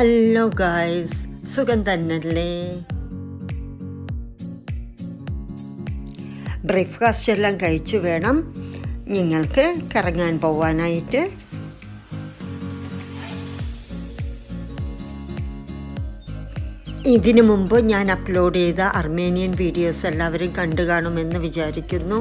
Hello guys, സുഖം തന്നെയല്ലേ? Breakfast എല്ലാം കഴിച്ചു വേണം നിങ്ങൾക്ക് കറങ്ങാൻ പോവാനായിട്ട്. ഇതിനു മുമ്പ് ഞാൻ അപ്ലോഡ് ചെയ്ത അർമേനിയൻ വീഡിയോസ് എല്ലാവരും കണ്ടു കാണുമെന്ന് വിചാരിക്കുന്നു.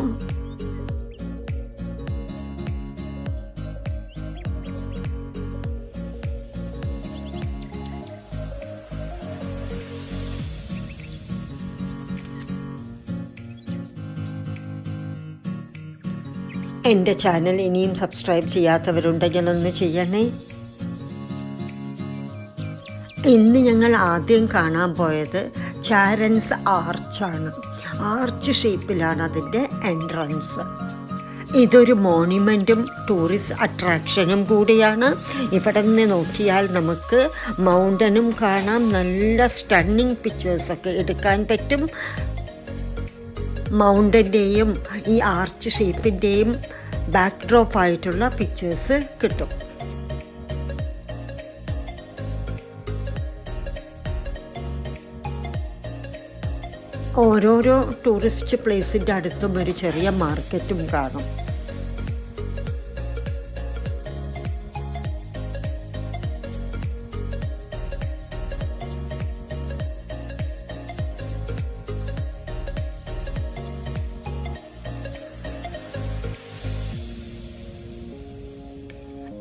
എൻ്റെ ചാനൽ ഇനിയും സബ്സ്ക്രൈബ് ചെയ്യാത്തവരുണ്ടെങ്കിൽ ഒന്ന് ചെയ്യണേ. ഇന്ന് ഞങ്ങൾ ആദ്യം കാണാൻ പോയത് ചാരൻസ് ആർച്ചാണ്. ആർച്ച് ഷേപ്പിലാണ് അതിൻ്റെ എൻട്രൻസ്. ഇതൊരു മോണ്യുമെൻറ്റും ടൂറിസ്റ്റ് അട്രാക്ഷനും കൂടിയാണ്. ഇവിടെ നിന്ന് നോക്കിയാൽ നമുക്ക് മൗണ്ടനും കാണാം, നല്ല സ്റ്റണ്ണിങ് പിക്ചേഴ്സൊക്കെ എടുക്കാൻ പറ്റും. മൗണ്ടൻ്റെയും ഈ ആർച്ച് ഷേപ്പിൻ്റെയും ബാക്ക് ഡ്രോപ്പായിട്ടുള്ള പിക്ചേഴ്സ് കിട്ടും. ഓരോരോ ടൂറിസ്റ്റ് പ്ലേസിൻ്റെ അടുത്തും ഒരു ചെറിയ മാർക്കറ്റും കാണും.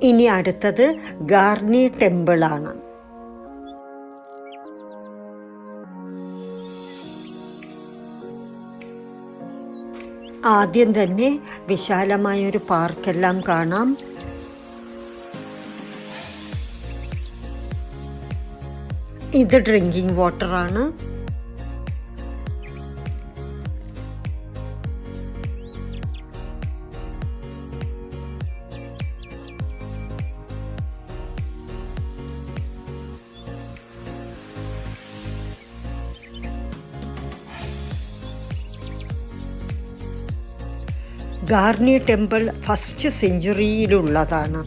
ഇനി അടുത്തത് ഗാർണി ടെമ്പിളാണ്. ആദ്യം തന്നെ വിശാലമായൊരു പാർക്കെല്ലാം കാണാം. ഇത് ഡ്രിങ്കിങ് വാട്ടറാണ്. ഗാർണി temple 1st സെഞ്ച്വറിയിലുള്ളതാണ്.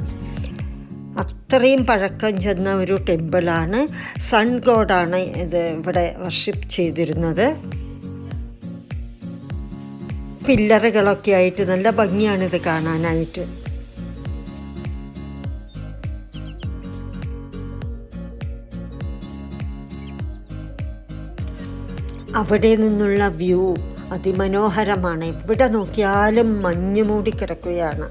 അത്രയും പഴക്കം ചെന്ന ഒരു ടെമ്പിളാണ്. സൺ ഗോഡാണ് ഇത് ഇവിടെ വർഷിപ്പ് ചെയ്തിരുന്നത്. പില്ലറുകളൊക്കെ ആയിട്ട് നല്ല ഭംഗിയാണിത് കാണാനായിട്ട്. അവിടെ നിന്നുള്ള വ്യൂ അതിമനോഹരമാണ്. എവിടെ നോക്കിയാലും മഞ്ഞ് മൂടി കിടക്കുകയാണ്.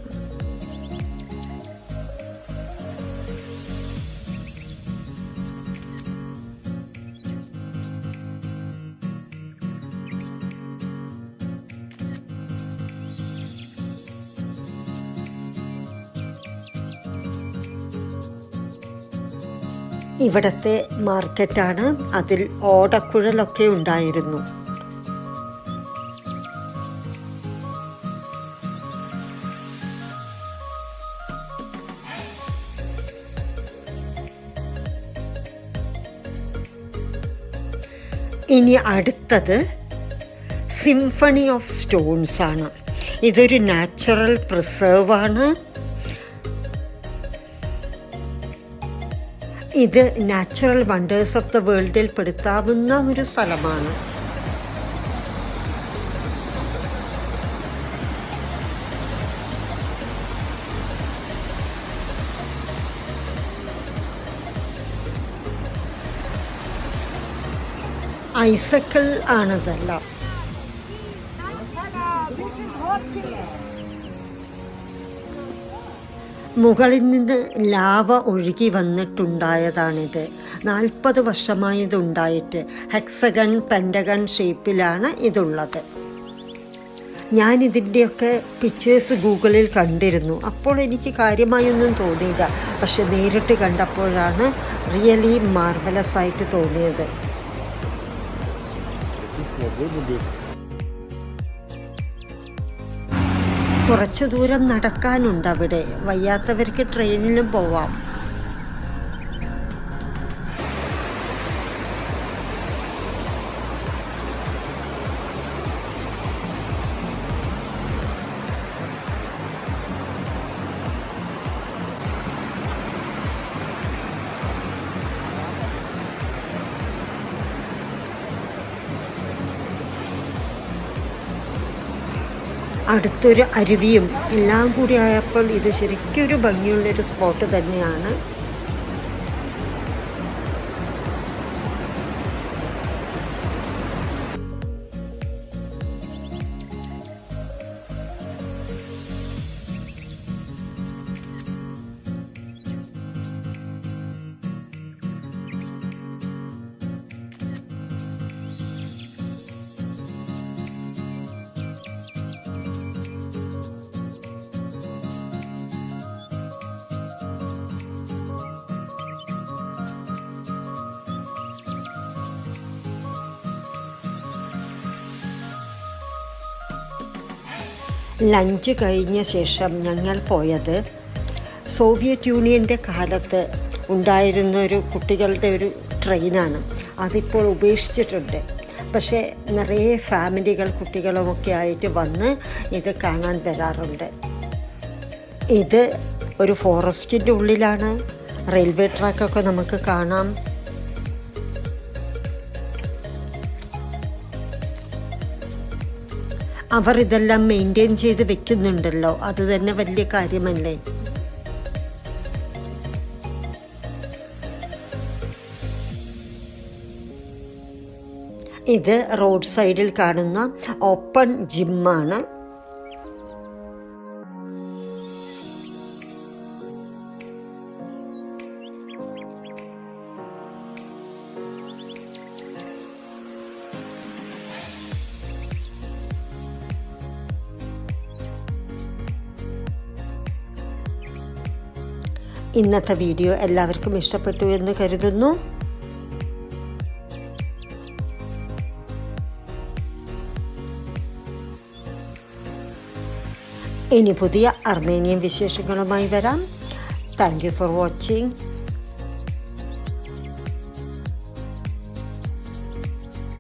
ഇവിടത്തെ മാർക്കറ്റാണ്. അതിൽ ഓടക്കുഴലൊക്കെ ഉണ്ടായിരുന്നു. ഇനി അടുത്തത് സിംഫണി ഓഫ് സ്റ്റോൺസ് ആണ്. ഇതൊരു നാച്ചുറൽ പ്രിസർവാണ്. ഇത് നാച്ചുറൽ വണ്ടേഴ്സ് ഓഫ് ദ വേൾഡിൽ പെടുത്താവുന്ന ഒരു സ്ഥലമാണ്. ഐസക്കിൾ ആണതെല്ലാം. മുകളിൽ നിന്ന് ലാവ ഒഴുകി വന്നിട്ടുണ്ടായതാണിത്. 40 വർഷമായി ഇതുണ്ടായിട്ട്. ഹെക്സഗൺ, പെൻറ്റഗൺ ഷേപ്പിലാണ് ഇതുള്ളത്. ഞാനിതിൻ്റെയൊക്കെ പിക്ചേഴ്സ് ഗൂഗിളിൽ കണ്ടിരുന്നു. അപ്പോൾ എനിക്ക് കാര്യമായൊന്നും തോന്നിയില്ല. പക്ഷെ നേരിട്ട് കണ്ടപ്പോഴാണ് റിയലി മാർവലസ് ആയിട്ട് തോന്നിയത്. കുറച്ചു ദൂരം നടക്കാനുണ്ട് അവിടെ. വയ്യാത്തവർക്ക് ട്രെയിനിലും പോവാം. അടുത്തൊരു അരുവിയും എല്ലാം കൂടി ആയപ്പോൾ ഇത് ശരിക്കും ഒരു ഭംഗിയുള്ളൊരു സ്പോട്ട് തന്നെയാണ്. ലഞ്ച് കഴിഞ്ഞ ശേഷം ഞങ്ങൾ പോയത് സോവിയറ്റ് യൂണിയൻ്റെ കാലത്ത് ഉണ്ടായിരുന്ന ഒരു കുട്ടികളുടെ ഒരു ട്രെയിനാണ്. അതിപ്പോൾ ഉപേക്ഷിച്ചിട്ടുണ്ട്. പക്ഷേ നിറയെ ഫാമിലികൾ കുട്ടികളുമൊക്കെ ആയിട്ട് വന്ന് ഇത് കാണാൻ വരാറുണ്ട്. ഇത് ഒരു ഫോറസ്റ്റിൻ്റെ ഉള്ളിലാണ്. റെയിൽവേ ട്രാക്കൊക്കെ നമുക്ക് കാണാം. അവർ ഇതെല്ലാം മെയിൻറ്റെയിൻ ചെയ്ത് വെക്കുന്നുണ്ടല്ലോ, അത് തന്നെ വലിയ കാര്യമല്ലേ. ഇത് റോഡ് സൈഡിൽ കാണുന്ന ഓപ്പൺ ജിമ്മാണ്. ഇന്നത്തെ വീഡിയോ എല്ലാവർക്കും ഇഷ്ടപ്പെട്ടു എന്ന് കരുതുന്നു. ഇനി പുതിയ അർമേനിയൻ വിശേഷങ്ങളുമായി വരാം. Thank you for watching.